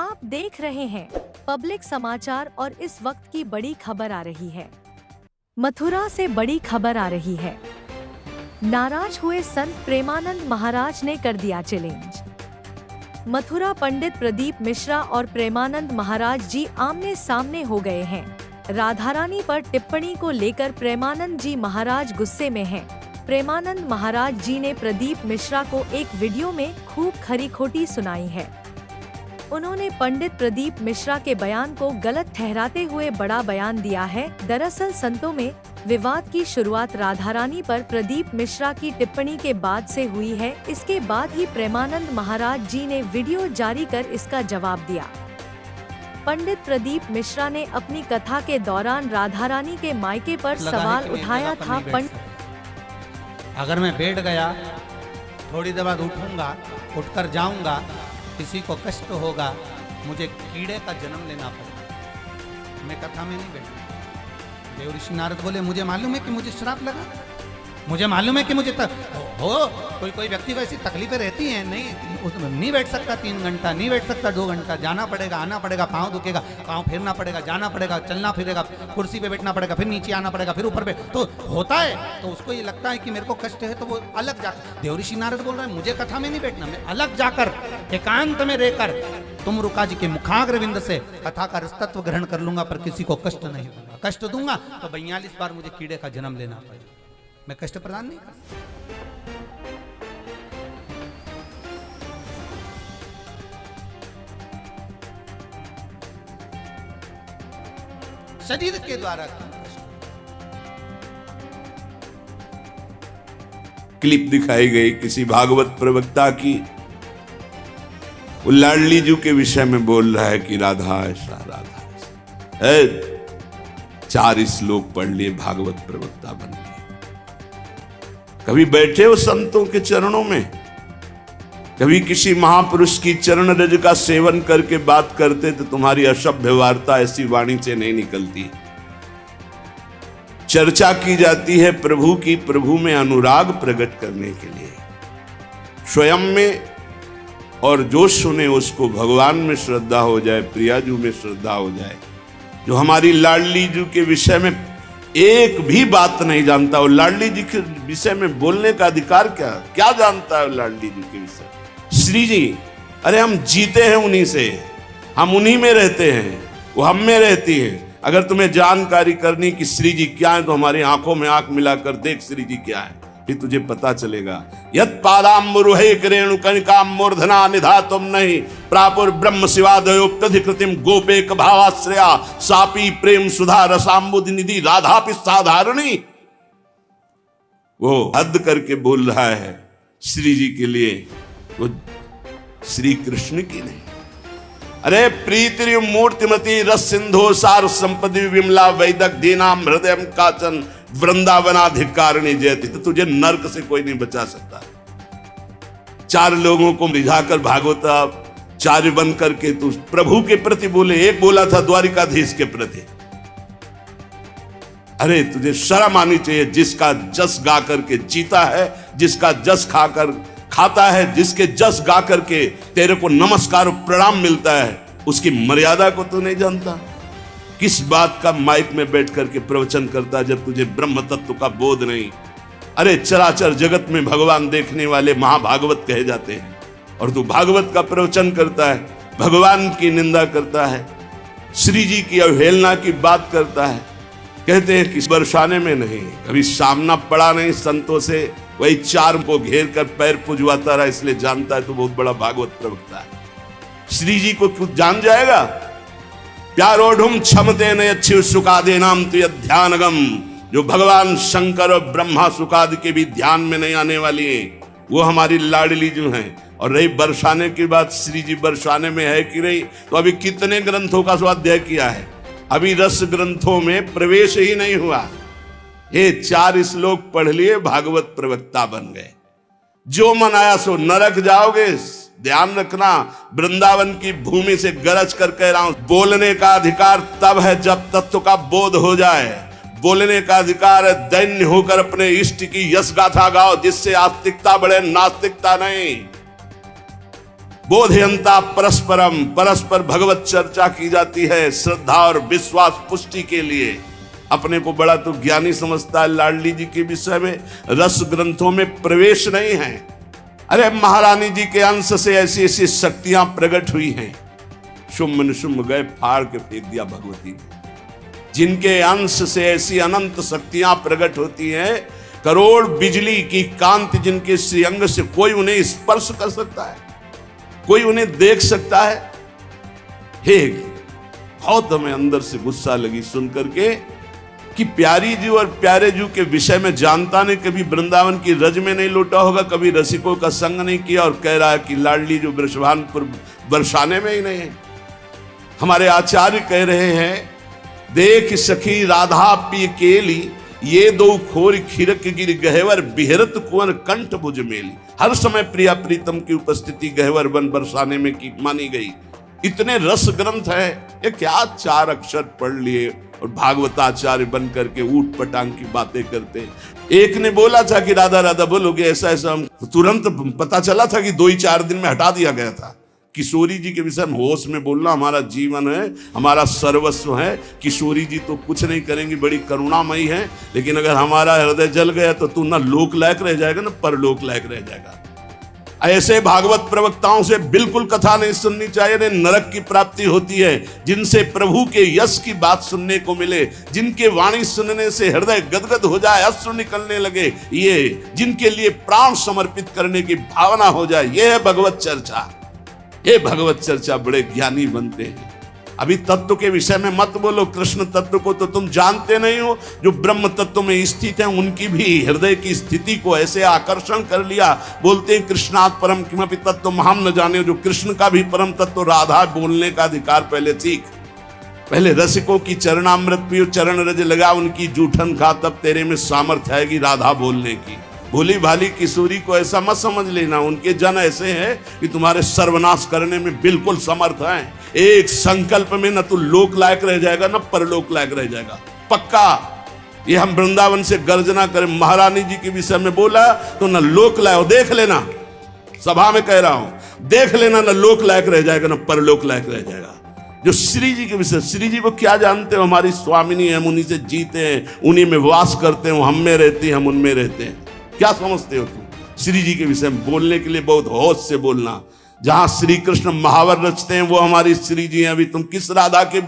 आप देख रहे हैं पब्लिक समाचार और इस वक्त की बड़ी खबर आ रही है। मथुरा से बड़ी खबर आ रही है। नाराज हुए संत प्रेमानंद महाराज ने कर दिया चैलेंज। मथुरा पंडित प्रदीप मिश्रा और प्रेमानंद महाराज जी आमने सामने हो गए हैं। राधारानी पर टिप्पणी को लेकर प्रेमानंद जी महाराज गुस्से में हैं। प्रेमानंद महाराज जी ने प्रदीप मिश्रा को एक वीडियो में खूब खरी खोटी सुनाई है। उन्होंने पंडित प्रदीप मिश्रा के बयान को गलत ठहराते हुए बड़ा बयान दिया है। दरअसल संतों में विवाद की शुरुआत राधारानी पर प्रदीप मिश्रा की टिप्पणी के बाद से हुई है। इसके बाद ही प्रेमानंद महाराज जी ने वीडियो जारी कर इसका जवाब दिया। पंडित प्रदीप मिश्रा ने अपनी कथा के दौरान राधारानी के मायके पर सवाल उठाया था। अगर मैं बैठ गया, थोड़ी देर बाद उठूंगा, उठकर जाऊंगा, किसी को कष्ट होगा, मुझे कीड़े का जन्म लेना पड़ेगा। मैं कथा में नहीं बैठा। देव ऋषि नारद बोले, मुझे मालूम है कि मुझे श्राप लगा, मुझे मालूम है कि मुझे कोई व्यक्ति को ऐसी तकलीफें रहती हैं, नहीं बैठ सकता 3 घंटा, नहीं बैठ सकता 2 घंटा, जाना पड़ेगा, आना पड़ेगा, पाँव दुखेगा, पाँव फेरना पड़ेगा, जाना पड़ेगा, चलना फिरेगा, कुर्सी पे बैठना पड़ेगा, फिर नीचे आना पड़ेगा, फिर ऊपर पे, तो होता है। तो उसको ये लगता है कि मेरे को कष्ट है, तो वो अलग जाकर, देव ऋषि नारद बोल रहे हैं, मुझे कथा में नहीं बैठना, मैं अलग जाकर एकांत में रहकर तुम रुका जी के मुखाग्रविंद से कथा का रसतत्व ग्रहण कर लूंगा, पर किसी को कष्ट नहीं दूंगा। कष्ट दूंगा तो 42 बार मुझे कीड़े का जन्म लेना पड़ेगा। मैं कष्ट प्रदान नहीं कर शरीर के द्वारा। क्लिप दिखाई गई किसी भागवत प्रवक्ता की, वो लाडली जी के विषय में बोल रहा है कि राधा ऐसा, राधा ऐसा। 4 श्लोक पढ़ लिए, भागवत प्रवक्ता बन गए। कभी बैठे हो संतों के चरणों में? कभी किसी महापुरुष की चरण रज का सेवन करके बात करते तो तुम्हारी असभ्य वार्ता ऐसी वाणी से नहीं निकलती। चर्चा की जाती है प्रभु की, प्रभु में अनुराग प्रकट करने के लिए, स्वयं में, और जो सुने उसको भगवान में श्रद्धा हो जाए, प्रियाजू में श्रद्धा हो जाए। जो हमारी लाडली जी के विषय में एक भी बात नहीं जानता, और लाडली जी के विषय में बोलने का अधिकार क्या जानता है लाडली जी के विषय? श्री जी, अरे हम जीते हैं उन्हीं से, हम उन्हीं में रहते हैं, वो हम में रहती है। अगर तुम्हें जानकारी करनी कि श्री जी क्या है, तो हमारी आंखों में आंख मिलाकर देख श्री जी क्या है, फिर तुझे पता चलेगा। यत् पादाम्बुरुहे रेणुकनिका मूर्धना निधातुम नहीं प्रापुर ब्रह्म शिवादयो प्रधिकृतिम गोपेक भावाश्रया सापी प्रेम सुधा रसाम्बुधि निधि राधापि साधारणी। वो हद करके बोल रहा है श्री जी के लिए, वो श्री कृष्ण की नहीं। अरे प्रीति मूर्तिमती रस सिंधु सार संपदि विमला वैदक दीनाम हृदय काचन वृंदावनाधिकारिणी जयति। तो तुझे नर्क से कोई नहीं बचा सकता। 4 लोगों को रिझाकर भागवताचार्य बन करके तू प्रभु के प्रति बोले। एक बोला था द्वारिकाधीश के प्रति। अरे तुझे शर्म आनी चाहिए। जिसका जस गा करके जीता है, जिसका जस खाता है, जिसके जस गा करके तेरे को नमस्कार प्रणाम मिलता है, उसकी मर्यादा को तू नहीं जानता। किस बात का माइक में बैठ करके प्रवचन करता जब तुझे ब्रह्म तत्व का बोध नहीं। अरे चराचर जगत में भगवान देखने वाले महाभागवत कहे जाते हैं, और तू भागवत का प्रवचन करता है, भगवान की निंदा करता है, श्री जी की अवहेलना की बात करता है। कहते हैं कि बरसाने में नहीं, कभी सामना पड़ा नहीं संतों से, वही 4 को घेर कर पैर पुजवाता रहा, इसलिए जानता है तो बहुत बड़ा भागवत प्रवक्ता है। श्री जी को कुछ जान जाएगा। प्यारोढ़ुम क्षमते न अच्छी सुखादे नाम तो ध्यानगम। जो भगवान शंकर और ब्रह्मा सुखादि के भी ध्यान में नहीं आने वाली है, वो हमारी लाडली जो है। और रही बरसाने की बात, श्री जी बरसाने में है कि नहीं, तो अभी कितने ग्रंथों का स्वाध्याय किया है, अभी रस ग्रंथों में प्रवेश ही नहीं हुआ। ये 4 श्लोक पढ़ लिए, भागवत प्रवक्ता बन गए। जो मन आया सो नरक जाओगे। ध्यान रखना, वृंदावन की भूमि से गरज कर कह रहा हूं, बोलने का अधिकार तब है जब तत्व का बोध हो जाए। बोलने का अधिकार है दैन्य होकर अपने इष्ट की यश गाथा गाओ, जिससे आस्तिकता बढ़े, नास्तिकता नहीं। बोधयंता परस्परम, परस्पर भगवत चर्चा की जाती है श्रद्धा और विश्वास पुष्टि के लिए। अपने को बड़ा तो ज्ञानी समझता है, लाडली जी के विषय में रस ग्रंथों में प्रवेश नहीं है। अरे महारानी जी के अंश से ऐसी ऐसी शक्तियां प्रकट हुई हैं, शुम्भ निशुम्भ गए फाड़ के फेंक दिया भगवती ने। जिनके अंश से ऐसी अनंत शक्तियां प्रकट होती हैं, करोड़ बिजली की कांति जिनके श्रीअंग से कोई उन्हें स्पर्श कर सकता है, कोई उन्हें देख सकता है। हे बहुत हमें अंदर से गुस्सा लगी सुन करके कि प्यारी जी और प्यारे जी के विषय में जानता नहीं, कभी वृंदावन की रज में नहीं लौटा होगा, कभी रसिकों का संग नहीं किया, और कह रहा है कि लाडली जो वृषभानपुर बरसाने में ही नहीं है। हमारे आचार्य कह रहे हैं, देख सखी राधा पी केली, ये दो खोर खिरक गिर गहवर बिहरत कुंवर कंठ भुज मेली। हर समय प्रिया प्रीतम की उपस्थिति गहवर बन बरसाने में की मानी गई। इतने रस ग्रंथ है, ये क्या 4 अक्षर पढ़ लिए और भागवताचार्य बन करके ऊट पटांग की बातें करते। एक ने बोला था कि राधा राधा बोलोगे, ऐसा ऐसा, हम तुरंत पता चला था कि 2 ही 4 दिन में हटा दिया गया था। किशोरी जी के विषय में होश में बोलना हमारा जीवन है, हमारा सर्वस्व है। किशोरी जी तो कुछ नहीं करेंगी, बड़ी करुणामयी है, लेकिन अगर हमारा हृदय जल गया तो तू ना लोक लायक रह जाएगा ना परलोक लायक रह जाएगा। ऐसे भागवत प्रवक्ताओं से बिल्कुल कथा नहीं सुननी चाहिए, नरक की प्राप्ति होती है। जिनसे प्रभु के यश की बात सुनने को मिले, जिनके वाणी सुनने से हृदय गदगद हो जाए, अश्रु निकलने लगे, ये जिनके लिए प्राण समर्पित करने की भावना हो जाए, ये है भगवत चर्चा। ये भगवत चर्चा बड़े ज्ञानी बनते हैं। अभी तत्व के विषय में मत बोलो, कृष्ण तत्व को तो तुम जानते नहीं हो। जो ब्रह्म तत्व में स्थित है उनकी भी हृदय की स्थिति को ऐसे आकर्षण कर लिया। बोलते हैं कृष्णात् परम किमपि तत्व हम न जाने। जो कृष्ण का भी परम तत्व राधा बोलने का अधिकार पहले सीख। पहले रसिकों की चरणामृत पियो, चरण रज लगा उनकी जूठन खा, तब तेरे में सामर्थ्य आएगी राधा बोलने की। भोली भाली किशोरी को ऐसा मत समझ लेना, उनके जन ऐसे हैं कि तुम्हारे सर्वनाश करने में बिल्कुल समर्थ हैं। एक संकल्प में न तो लोक लायक रह जाएगा न परलोक लायक रह जाएगा, पक्का। ये हम वृंदावन से गर्जना करें, महारानी जी के विषय में बोला तो न लोक लायक, देख लेना, सभा में कह रहा हूं, देख लेना, न लोक लायक रह जाएगा न परलोक लायक रह जाएगा। जो श्री जी के विषय, श्री जी को क्या जानते हो? हमारी स्वामिनी है, हम उन्हीं से जीते हैं, उन्हीं में वास करते हैं, हम में रहती हैं, हम उनमें रहते हैं। क्या समझते हो तुम? श्री जी के विषय में बोलने के लिए बहुत होश से बोलना। जहां श्री कृष्ण महावर रचते हैं वो हमारी श्री जी हैं। अभी तुम किस राधा के